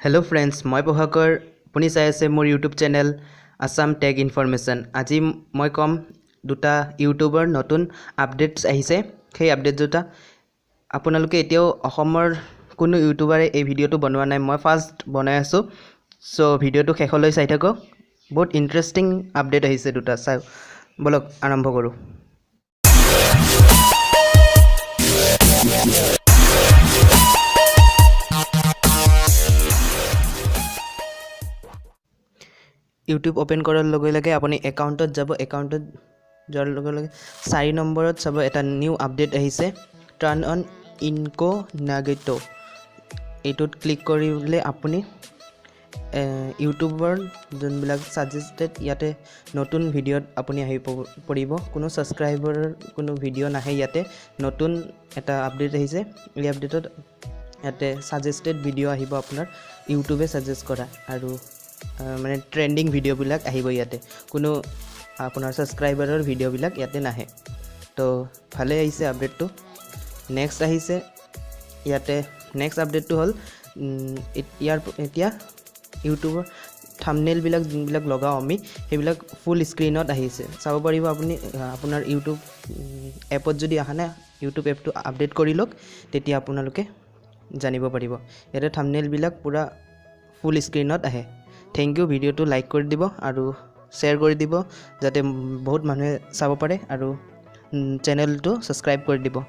Hello friends मैं प्रभाकर अपनी चाই আছে मोर YouTube channel Assam tech information. आज मैं कम दुटा यूट्यूबर नतुन आपडेट्स आहिছে সেই আপডেট দুটা আপোনালোকে এতিয়াও অসমৰ কোনো ইউটিউবাৰে এই ভিডিওটো বনোৱা নাই। মই ফাৰ্স্ট বনাই আছো, সো ভিডিওটো শেষলৈ চাই থাকক। বহুত ইন্টাৰেষ্টিং আপডেট আহিছে দুটা, চাই বলক আৰম্ভ কৰো। यूट्यूब ओपन करार लगे लगे अपनी एकाउंटत যাব। एकाउंटत जोर लगे लगे 4 नम्बरत सब एटा निउ अपडेट आहिছে, टर्न ऑन इनकॉग्निटो। एटुत क्लिक करिले अपनी यूट्यूबर जोनबिलाक सजेस्टेड याते नतुन भिडिओत अपनी आहि परिब। कोनो सब्सक्राइबर कोनो भिडिओ नाहे, याते नतुन एटा अपडेट आहिছে। এই আপডেটত याते सजेस्टेड भिडिओ आहिब आपनार यूट्यूबे सजेस्ट करा आरो माने ट्रेंडिंग भिडिओ बिलाक आहिब। याते कोनो आपनार सब्सक्राइबारर भिडिओ बिलाक याते नाहे, तो भाले आइसे अपडेट तो। नेक्स्ट आहिसे याते नेक्स्ट अपडेट तो हल यार एतिया यूट्यूबर थंबनेल बिलाक जिनबिलाक लगाओ आमी हेबिलाक फुल स्क्रीनत आहिसे चाब परिब। आपुनि आपनार यूट्यूब एपत जदि आहा ना यूट्यूब एपটো अपडेट करि लक तेति आपनालोके जानिब परिब। याते थंबनेल बिलाक पूरा फुल स्क्रीनत आहे। Thank you. भिडिओ तो लाइक कर दिबो आरो शेयर कर दिबो जाते बहुत मानुहे चाब पारे आरो चैनल तो सब्सक्राइब कर दिबो।